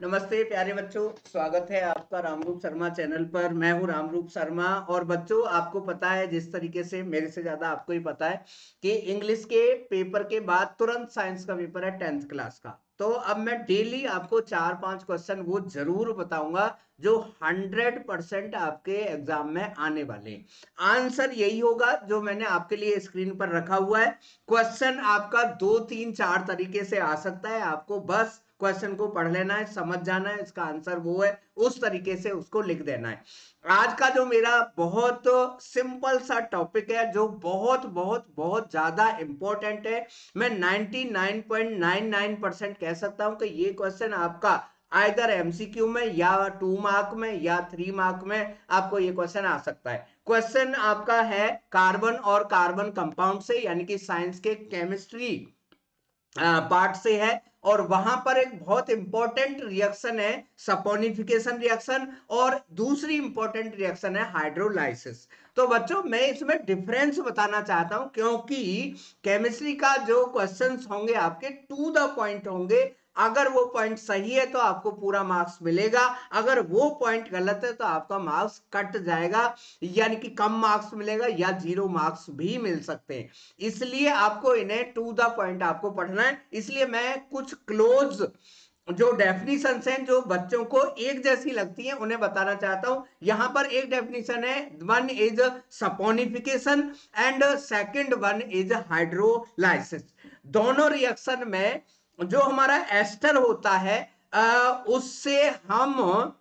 नमस्ते प्यारे बच्चों, स्वागत है आपका रामरूप शर्मा चैनल पर। मैं हूं रामरूप शर्मा। और बच्चों, आपको पता है, जिस तरीके से मेरे से ज्यादा आपको ही पता है कि इंग्लिश के पेपर के बाद तुरंत साइंस का पेपर है 10th क्लास का। तो अब मैं डेली आपको 4-5 क्वेश्चन वो जरूर बताऊंगा जो 100% आपके एग्जाम में आने वाले हैं। आंसर यही होगा जो मैंने आपके लिए स्क्रीन पर रखा हुआ है। क्वेश्चन आपका 2-3-4 तरीके से आ सकता है, आपको बस क्वेश्चन को पढ़ लेना है, समझ जाना है, इसका आंसर वो है, उस तरीके से उसको लिख देना है। आज का जो मेरा बहुत सिंपल सा टॉपिक है, जो बहुत बहुत बहुत ज्यादा इंपॉर्टेंट है, मैं 99.99% कह सकता हूं कि ये क्वेश्चन आपका आइदर एमसीक्यू में या 2 मार्क में या 3 मार्क में आपको ये क्वेश्चन आ सकता है। क्वेश्चन आपका है कार्बन और कार्बन कंपाउंड से, यानी कि साइंस के केमिस्ट्री पार्ट से है। और वहां पर एक बहुत इंपॉर्टेंट रिएक्शन है सपोनिफिकेशन रिएक्शन, और दूसरी इंपॉर्टेंट रिएक्शन है हाइड्रोलाइसिस। तो बच्चों, मैं इसमें डिफरेंस बताना चाहता हूं, क्योंकि केमिस्ट्री का जो क्वेश्चंस होंगे आपके टू द पॉइंट होंगे। अगर वो पॉइंट सही है तो आपको पूरा मार्क्स मिलेगा, अगर वो पॉइंट गलत है तो आपका मार्क्स कट जाएगा, यानी कि कम मार्क्स मिलेगा या 0 मार्क्स भी मिल सकते हैं। इसलिए आपको इन्हें टू द पॉइंट आपको पढ़ना है। इसलिए मैं कुछ क्लोज जो डेफिनेशंस हैं जो बच्चों को एक जैसी लगती हैं उन्हें बताना चाहता हूं। यहां पर एक डेफिनेशन है, one is saponification and second one is hydrolysis. दोनों रिएक्शन में जो हमारा एस्टर होता है उससे हम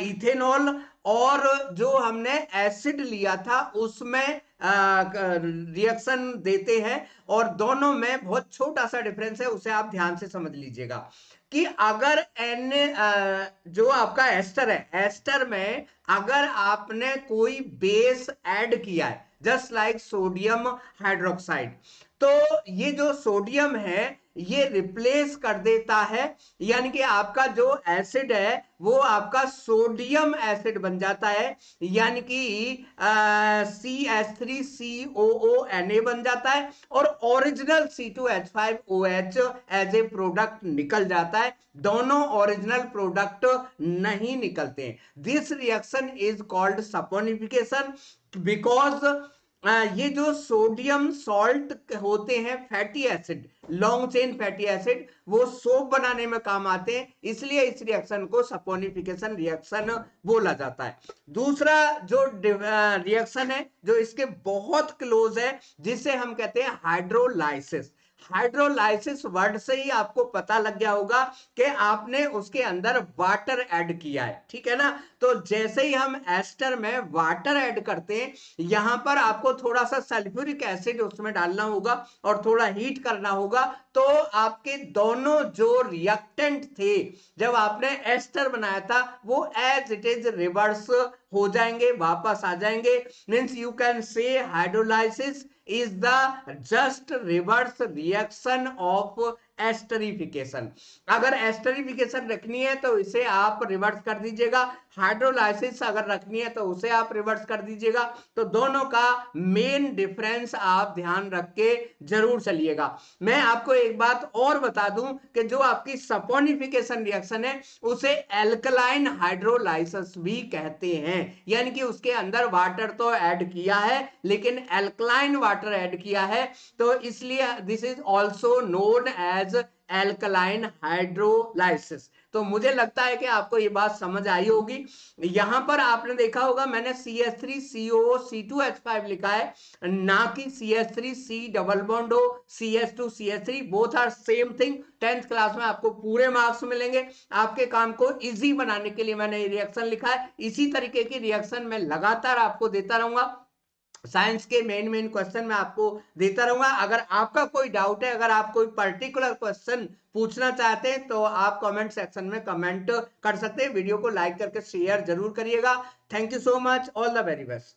इथेनॉल, और जो हमने एसिड लिया था उसमें रिएक्शन देते हैं। और दोनों में बहुत छोटा सा डिफरेंस है, उसे आप ध्यान से समझ लीजिएगा कि अगर एन जो आपका एस्टर है, एस्टर में अगर आपने कोई बेस ऐड किया है, जस्ट लाइक सोडियम हाइड्रोक्साइड, तो ये जो सोडियम है ये रिप्लेस कर देता है, यानी कि आपका जो एसिड है वो आपका सोडियम एसिड बन जाता है, यानी कि CH3COONA बन जाता है, और original C2H5OH as a product निकल जाता है। दोनों ओरिजिनल प्रोडक्ट नहीं निकलते। This reaction is called saponification, because ये जो सोडियम सॉल्ट होते हैं fatty acid, long chain fatty acid, वो सोप बनाने में काम आते हैं, इसलिए इस रिएक्शन को सपोनिफिकेशन रिएक्शन बोला जाता है। दूसरा जो रिएक्शन है जो इसके बहुत क्लोज है, जिसे हम कहते हैं हाइड्रोलाइसिस। हाइड्रोलाइसिस वर्ड से ही आपको पता लग गया होगा कि आपने उसके अंदर वाटर ऐड किया है, ठीक है ना। तो जैसे ही हम एस्टर में वाटर ऐड करते हैं, यहां पर आपको थोड़ा सा सल्फ्यूरिक एसिड उसमें डालना होगा और थोड़ा हीट करना होगा, तो आपके दोनों जो रिएक्टेंट थे जब आपने एस्टर बनाया था वो एज इट इज रिवर्स हो जाएंगे, वापस आ जाएंगे। Means you can say hydrolysis is the just reverse reaction of esterification. अगर एस्टरिफिकेशन रखनी है तो इसे आप रिवर्स कर दीजिएगा, हाइड्रोलाइसिस अगर रखनी है तो उसे आप रिवर्स कर दीजिएगा। तो दोनों का मेन डिफरेंस आप ध्यान रख के जरूर चलिएगा। मैं आपको एक बात और बता दूं कि जो आपकी सपोनिफिकेशन रिएक्शन है उसे एल्कलाइन हाइड्रोलाइसिस भी कहते हैं, यानी कि उसके अंदर वाटर तो ऐड किया है लेकिन एल्कलाइन वाटर ऐड किया है, तो इसलिए this is also known as alkaline hydrolysis. तो मुझे लगता है कि आपको ये बात समझ आई होगी। यहां पर आपने देखा होगा मैंने CH3COO C2H5 लिखा है, ना कि CH3C डबल बॉन्ड हो CH2CH3, both are same thing. 10th class में आपको पूरे मार्क्स मिलेंगे। आपके काम को इजी बनाने के लिए मैंने रिएक्शन लिखा है। इसी तरीके की रिएक्शन मैं लगातार आपको देता रहूंगा, साइंस के मेन क्वेश्चन में आपको देता रहूंगा। अगर आपका कोई डाउट है, अगर आप कोई पर्टिकुलर क्वेश्चन पूछना चाहते हैं तो आप कमेंट सेक्शन में कमेंट कर सकते हैं। वीडियो को लाइक करके शेयर जरूर करिएगा। Thank you so much, all the very best.